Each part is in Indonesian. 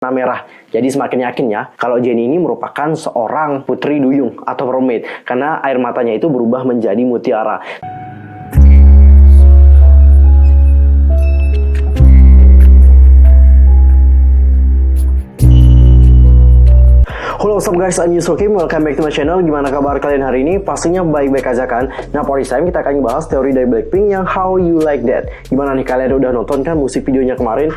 warna merah. Jadi semakin yakin ya kalau Jenny ini merupakan seorang putri duyung atau mermaid karena air matanya itu berubah menjadi mutiara. Halo, what's up guys, I'm Yusuf Kim, welcome back to my channel. Gimana kabar kalian hari ini? Pastinya baik-baik aja kan? Nah, for this time kita akan bahas teori dari Blackpink yang How You Like That. Gimana nih, kalian udah nonton kan musik videonya kemarin?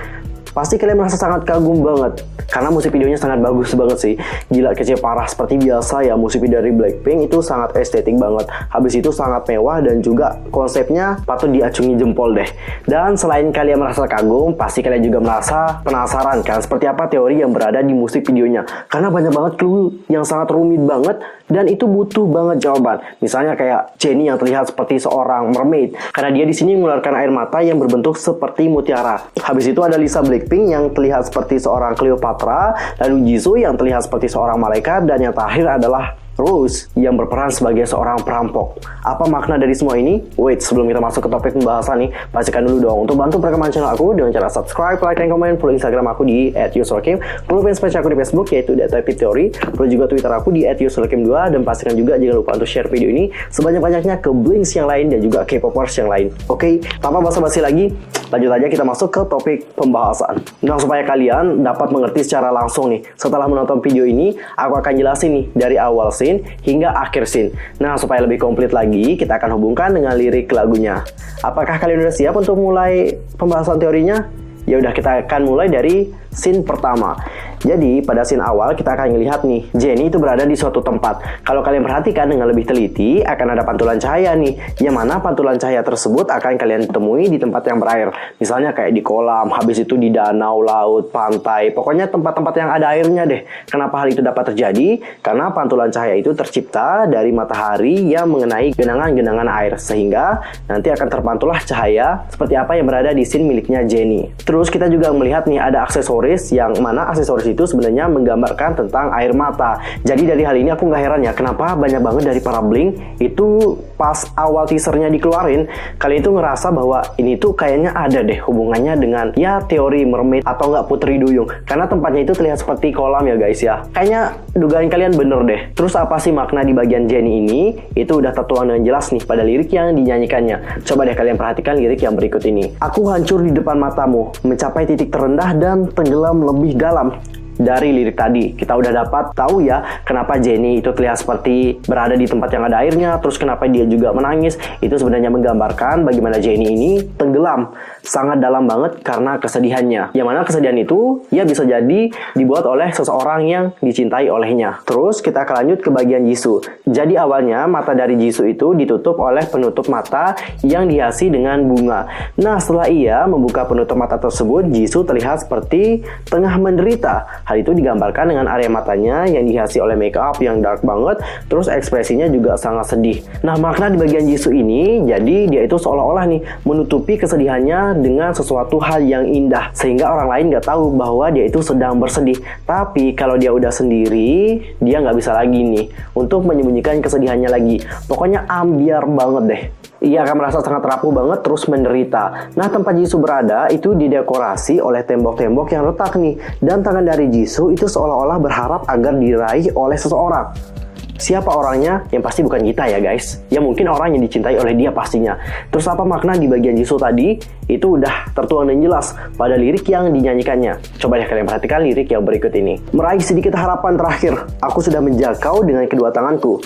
Pasti kalian merasa sangat kagum banget karena musik videonya sangat bagus banget sih. Gila, kece parah. Seperti biasa ya, musik video dari Blackpink itu sangat estetik banget. Habis itu sangat mewah dan juga konsepnya patut diacungi jempol deh. Dan selain kalian merasa kagum, pasti kalian juga merasa penasaran kan seperti apa teori yang berada di musik videonya. Karena banyak banget clue yang sangat rumit banget dan itu butuh banget jawaban. Misalnya kayak Jenny yang terlihat seperti seorang mermaid karena dia di sini mengeluarkan air mata yang berbentuk seperti mutiara. Habis itu ada Lisa Blackpink yang terlihat seperti seorang Cleopatra, lalu Jisoo yang terlihat seperti seorang malaikat, dan yang terakhir adalah Rose yang berperan sebagai seorang perampok. Apa makna dari semua ini? Wait, sebelum kita masuk ke topik pembahasan nih, pastikan dulu dong untuk bantu perkembangan channel aku dengan cara subscribe, like, dan komen. Follow Instagram aku di @yusurkim. Follow fanpage aku di Facebook yaitu @theory. Follow juga Twitter aku di @yusurkim2, dan pastikan juga jangan lupa untuk share video ini sebanyak-banyaknya ke Blinks yang lain dan juga K-popers yang lain. Oke, tanpa basa-basi lagi, lanjut aja kita masuk ke topik pembahasan. Nah, supaya kalian dapat mengerti secara langsung nih, setelah menonton video ini, aku akan jelasin nih dari awal scene hingga akhir scene. Nah, supaya lebih komplit lagi, kita akan hubungkan dengan lirik lagunya. Apakah kalian udah siap untuk mulai pembahasan teorinya? Ya udah, kita akan mulai dari scene pertama. Jadi pada scene awal kita akan melihat nih, Jenny itu berada di suatu tempat. Kalau kalian perhatikan dengan lebih teliti, akan ada pantulan cahaya nih, yang mana pantulan cahaya tersebut akan kalian temui di tempat yang berair. Misalnya kayak di kolam, habis itu di danau, laut, pantai, pokoknya tempat-tempat yang ada airnya deh. Kenapa hal itu dapat terjadi? Karena pantulan cahaya itu tercipta dari matahari yang mengenai genangan-genangan air, sehingga nanti akan terpantullah cahaya seperti apa yang berada di scene miliknya Jenny. Terus kita juga melihat nih ada aksesoris, yang mana aksesoris itu sebenarnya menggambarkan tentang air mata. Jadi dari hal ini aku nggak heran ya kenapa banyak banget dari para Blink itu pas awal teasernya dikeluarin, kalian itu ngerasa bahwa ini tuh kayaknya ada deh hubungannya dengan ya teori mermaid atau nggak putri duyung, karena tempatnya itu terlihat seperti kolam ya guys ya. Kayaknya dugaan kalian bener deh. Terus apa sih makna di bagian Jenny ini? Itu udah tertuang dengan jelas nih pada lirik yang dinyanyikannya. Coba deh kalian perhatikan lirik yang berikut ini. Aku hancur di depan matamu, mencapai titik terendah dan tenggelam lebih dalam. Dari lirik tadi kita udah dapat tahu ya kenapa Jenny itu terlihat seperti berada di tempat yang ada airnya, terus kenapa dia juga menangis. Itu sebenarnya menggambarkan bagaimana Jenny ini tenggelam sangat dalam banget karena kesedihannya, yang mana kesedihan itu ya bisa jadi dibuat oleh seseorang yang dicintai olehnya. Terus kita akan lanjut ke bagian Jisoo. Jadi awalnya mata dari Jisoo itu ditutup oleh penutup mata yang dihiasi dengan bunga. Nah, setelah ia membuka penutup mata tersebut, Jisoo terlihat seperti tengah menderita. Hal itu digambarkan dengan area matanya yang dihiasi oleh make up yang dark banget, terus ekspresinya juga sangat sedih. Nah, makna di bagian Jisoo ini, jadi dia itu seolah-olah nih menutupi kesedihannya dengan sesuatu hal yang indah, sehingga orang lain nggak tahu bahwa dia itu sedang bersedih. Tapi kalau dia udah sendiri, dia nggak bisa lagi nih untuk menyembunyikan kesedihannya lagi. Pokoknya ambiar banget deh. Ia akan merasa sangat rapuh banget terus menderita. Nah, tempat Jisoo berada itu didekorasi oleh tembok-tembok yang retak nih. Dan tangan dari Jisoo itu seolah-olah berharap agar diraih oleh seseorang. Siapa orangnya? Yang pasti bukan kita ya guys. Ya mungkin orang yang dicintai oleh dia pastinya. Terus apa makna di bagian Jisoo tadi? Itu udah tertuang dan jelas pada lirik yang dinyanyikannya. Coba deh kalian perhatikan lirik yang berikut ini. Meraih sedikit harapan terakhir, aku sudah menjangkau dengan kedua tanganku.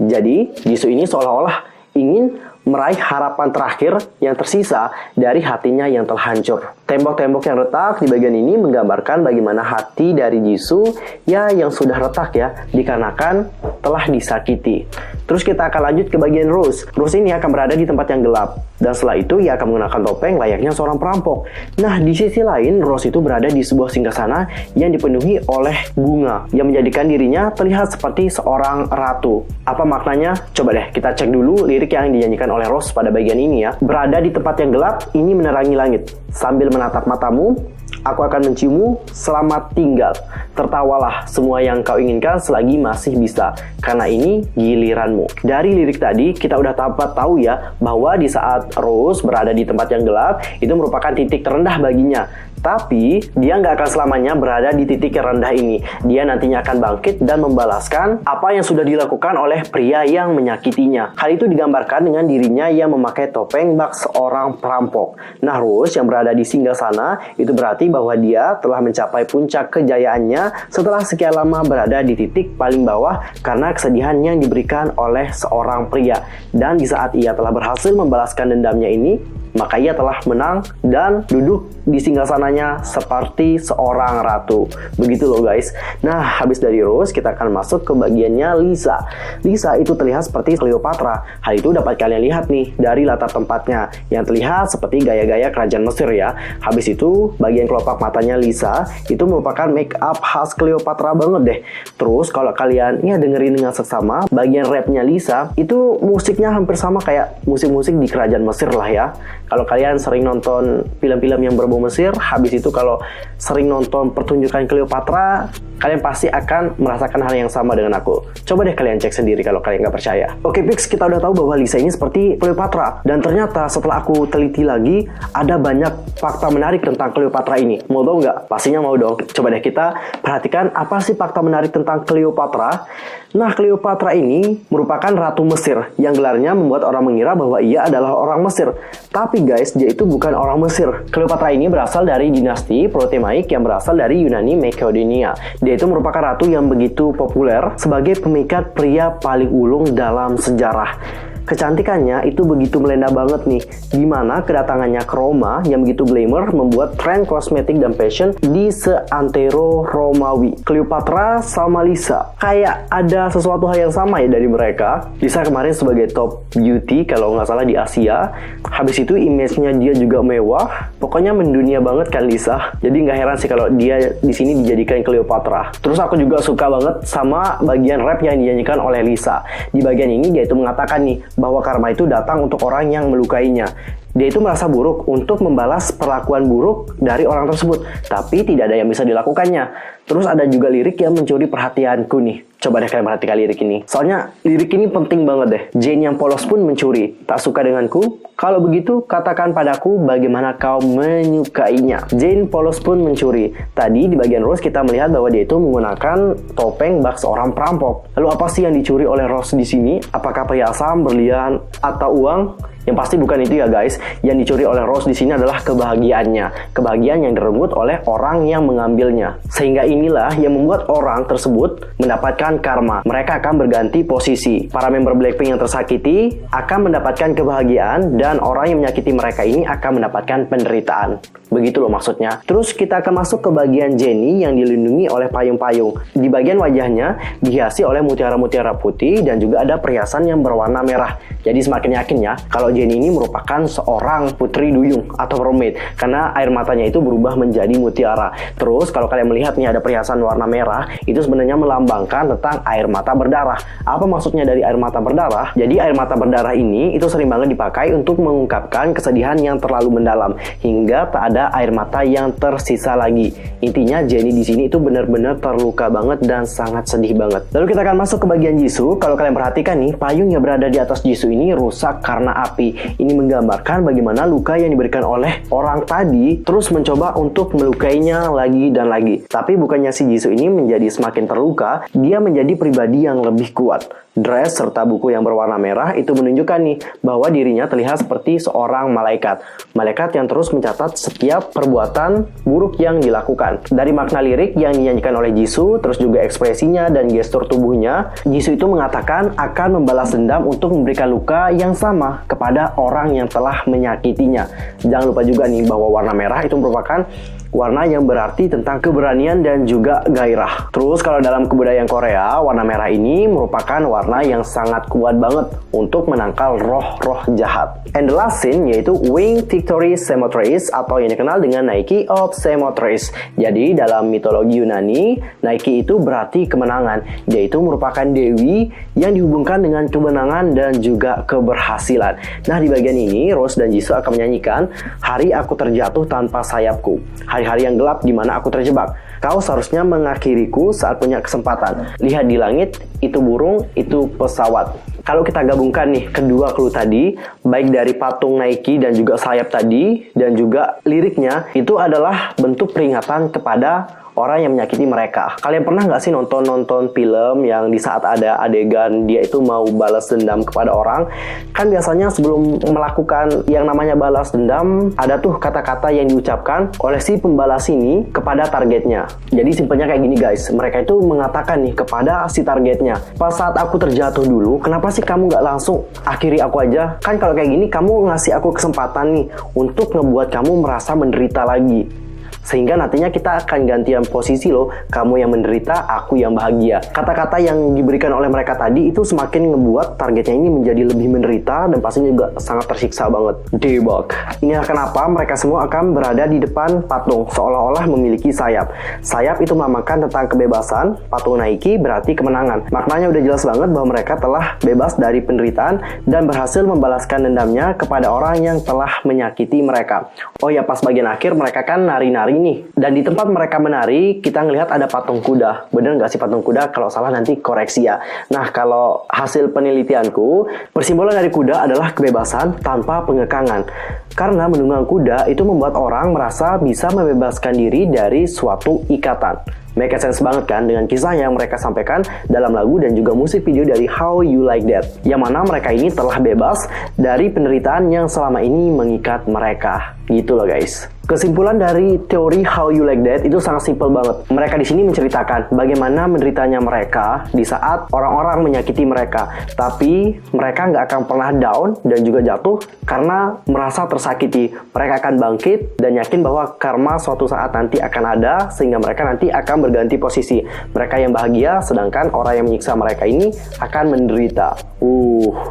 Jadi Jisoo ini seolah-olah ingin meraih harapan terakhir yang tersisa dari hatinya yang telah hancur. Tembok-tembok yang retak di bagian ini menggambarkan bagaimana hati dari Jisoo ya yang sudah retak ya, dikarenakan telah disakiti. Terus kita akan lanjut ke bagian Rose. Rose ini akan berada di tempat yang gelap, dan setelah itu ia akan mengenakan topeng layaknya seorang perampok. Nah, di sisi lain Rose itu berada di sebuah singgasana yang dipenuhi oleh bunga yang menjadikan dirinya terlihat seperti seorang ratu. Apa maknanya? Coba deh kita cek dulu lirik yang dinyanyikan oleh Rose pada bagian ini ya. Berada di tempat yang gelap, ini menerangi langit. Sambil menatap matamu, aku akan menciummu, selamat tinggal. Tertawalah semua yang kau inginkan selagi masih bisa, karena ini giliranmu. Dari lirik tadi kita udah dapat tahu ya bahwa di saat Rose berada di tempat yang gelap itu merupakan titik terendah baginya. Tapi dia nggak akan selamanya berada di titik yang rendah ini. Dia nantinya akan bangkit dan membalaskan apa yang sudah dilakukan oleh pria yang menyakitinya. Hal itu digambarkan dengan dirinya yang memakai topeng bak seorang perampok. Nah, Rose yang berada di singgasana itu berarti bahwa dia telah mencapai puncak kejayaannya setelah sekian lama berada di titik paling bawah karena kesedihan yang diberikan oleh seorang pria. Dan di saat ia telah berhasil membalaskan dendamnya ini, maka ia telah menang dan duduk di singgasananya seperti seorang ratu. Begitu loh guys. Nah, habis dari Rose, kita akan masuk ke bagiannya Lisa. Lisa itu terlihat seperti Cleopatra. Hal itu dapat kalian lihat nih dari latar tempatnya, yang terlihat seperti gaya-gaya kerajaan Mesir ya. Habis itu, bagian kelopak matanya Lisa itu merupakan make up khas Cleopatra banget deh. Terus kalau kalian ya dengerin dengan seksama, bagian rapnya Lisa itu musiknya hampir sama kayak musik-musik di kerajaan Mesir lah ya. Kalau kalian sering nonton film-film yang berbau Mesir, habis itu kalau sering nonton pertunjukan Cleopatra, kalian pasti akan merasakan hal yang sama dengan aku. Coba deh kalian cek sendiri kalau kalian nggak percaya. Oke Pix, kita udah tahu bahwa Lisa ini seperti Cleopatra. Dan ternyata setelah aku teliti lagi, ada banyak fakta menarik tentang Cleopatra ini. Mau tahu nggak? Pastinya mau dong. Coba deh kita perhatikan apa sih fakta menarik tentang Cleopatra. Nah, Cleopatra ini merupakan ratu Mesir yang gelarnya membuat orang mengira bahwa ia adalah orang Mesir. Tapi guys, dia itu bukan orang Mesir. Cleopatra ini berasal dari dinasti Ptolemaic yang berasal dari Yunani Makedonia. Dia itu merupakan ratu yang begitu populer sebagai pemikat pria paling ulung dalam sejarah. Kecantikannya itu begitu melenda banget nih, dimana kedatangannya ke Roma yang begitu glamour membuat tren kosmetik dan fashion di seantero Romawi. Cleopatra sama Lisa, kayak ada sesuatu hal yang sama ya dari mereka. Lisa kemarin sebagai top beauty kalau nggak salah di Asia. Habis itu image-nya dia juga mewah. Pokoknya mendunia banget kan Lisa. Jadi nggak heran sih kalau dia di sini dijadikan Cleopatra. Terus aku juga suka banget sama bagian rap yang dinyanyikan oleh Lisa. Di bagian ini dia itu mengatakan nih bahwa karma itu datang untuk orang yang melukainya. Dia itu merasa buruk untuk membalas perlakuan buruk dari orang tersebut, tapi tidak ada yang bisa dilakukannya. Terus ada juga lirik yang mencuri perhatianku nih. Coba deh kalian perhatikan lirik ini. Soalnya lirik ini penting banget deh. Jane yang polos pun mencuri. Tak suka denganku? Kalau begitu, katakan padaku bagaimana kau menyukainya. Jane polos pun mencuri. Tadi di bagian Rose kita melihat bahwa dia itu menggunakan topeng bak seorang perampok. Lalu apa sih yang dicuri oleh Rose di sini? Apakah perhiasan, berlian, atau uang? Yang pasti bukan itu ya guys. Yang dicuri oleh Rose di sini adalah kebahagiaannya. Kebahagiaan yang direbut oleh orang yang mengambilnya. Sehingga inilah yang membuat orang tersebut mendapatkan karma. Mereka akan berganti posisi. Para member Blackpink yang tersakiti akan mendapatkan kebahagiaan dan orang yang menyakiti mereka ini akan mendapatkan penderitaan. Begitu loh maksudnya. Terus kita akan masuk ke bagian Jennie yang dilindungi oleh payung-payung. Di bagian wajahnya dihiasi oleh mutiara-mutiara putih dan juga ada perhiasan yang berwarna merah. Jadi semakin yakin ya kalau Jennie ini merupakan seorang putri duyung atau mermaid karena air matanya itu berubah menjadi mutiara. Terus kalau kalian melihat nih ada perhiasan warna merah, itu sebenarnya melambangkan tentang air mata berdarah. Apa maksudnya dari air mata berdarah? Jadi air mata berdarah ini itu sering banget dipakai untuk mengungkapkan kesedihan yang terlalu mendalam hingga tak ada air mata yang tersisa lagi. Intinya Jennie di sini itu benar-benar terluka banget dan sangat sedih banget. Lalu kita akan masuk ke bagian Jisoo. Kalau kalian perhatikan nih, payung yang berada di atas Jisoo ini rusak karena api. Ini menggambarkan bagaimana luka yang diberikan oleh orang tadi terus mencoba untuk melukainya lagi dan lagi. Tapi bukannya si Jisoo ini menjadi semakin terluka, dia menjadi pribadi yang lebih kuat. Dress serta buku yang berwarna merah itu menunjukkan nih bahwa dirinya terlihat seperti seorang malaikat. Malaikat yang terus mencatat setiap perbuatan buruk yang dilakukan. Dari makna lirik yang dinyanyikan oleh Jisoo, terus juga ekspresinya dan gestur tubuhnya, Jisoo itu mengatakan akan membalas dendam untuk memberikan luka yang sama kepada orang yang telah menyakitinya. Jangan lupa juga nih bahwa warna merah itu merupakan warna yang berarti tentang keberanian dan juga gairah. Terus kalau dalam kebudayaan Korea, warna merah ini merupakan warna yang sangat kuat banget untuk menangkal roh-roh jahat. And the last scene yaitu Wing Victory Samothrace atau yang dikenal dengan Nike of Samothrace. Jadi dalam mitologi Yunani, Nike itu berarti kemenangan. Dia itu merupakan dewi yang dihubungkan dengan kemenangan dan juga keberhasilan. Nah di bagian ini, Rose dan Jisoo akan menyanyikan Hari Aku Terjatuh Tanpa Sayapku. Hari-hari yang gelap di mana aku terjebak. Kau seharusnya mengakhiriku saat punya kesempatan. Lihat di langit, itu burung, itu pesawat. Kalau kita gabungkan nih kedua clue tadi, baik dari patung Nike dan juga sayap tadi, dan juga liriknya, itu adalah bentuk peringatan kepada orang yang menyakiti mereka. Kalian pernah nggak sih nonton film yang di saat ada adegan dia itu mau balas dendam kepada orang? Kan biasanya sebelum melakukan yang namanya balas dendam, ada tuh kata-kata yang diucapkan oleh si pembalas ini kepada targetnya. Jadi simpelnya kayak gini guys, mereka itu mengatakan nih kepada si targetnya, pas saat aku terjatuh dulu, kenapa sih kamu nggak langsung akhiri aku aja? Kan kalau kayak gini kamu ngasih aku kesempatan nih untuk ngebuat kamu merasa menderita lagi. Sehingga nantinya kita akan gantian posisi loh, kamu yang menderita, aku yang bahagia. Kata-kata yang diberikan oleh mereka tadi itu semakin ngebuat targetnya ini menjadi lebih menderita dan pastinya juga sangat tersiksa banget. Debug. Inilah kenapa mereka semua akan berada di depan patung seolah-olah memiliki sayap. Sayap itu melambangkan tentang kebebasan, patung Nike berarti kemenangan. Maknanya udah jelas banget bahwa mereka telah bebas dari penderitaan dan berhasil membalaskan dendamnya kepada orang yang telah menyakiti mereka. Oh ya, pas bagian akhir mereka kan nari-nari nih. Dan di tempat mereka menari, kita ngelihat ada patung kuda. Bener nggak sih patung kuda? Kalau salah nanti koreksi ya. Nah, kalau hasil penelitianku, persimbolan dari kuda adalah kebebasan tanpa pengekangan. Karena menunggang kuda itu membuat orang merasa bisa membebaskan diri dari suatu ikatan. Make sense banget kan dengan kisah yang mereka sampaikan dalam lagu dan juga musik video dari How You Like That, yang mana mereka ini telah bebas dari penderitaan yang selama ini mengikat mereka. Gitu loh guys. Kesimpulan dari teori How You Like That itu sangat simpel banget. Mereka di sini menceritakan bagaimana menderitanya mereka di saat orang-orang menyakiti mereka. Tapi mereka nggak akan pernah down dan juga jatuh karena merasa tersakiti. Mereka akan bangkit dan yakin bahwa karma suatu saat nanti akan ada, sehingga mereka nanti akan berganti posisi. Mereka yang bahagia, sedangkan orang yang menyiksa mereka ini akan menderita.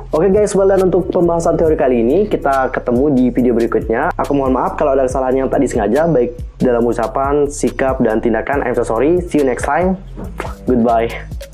Oke guys, well done untuk pembahasan teori kali ini. Kita ketemu di video berikutnya. Aku mohon maaf kalau ada kesalahan yang tadi sengaja, baik dalam ucapan, sikap, dan tindakan. I'm so sorry. See you next time. Goodbye.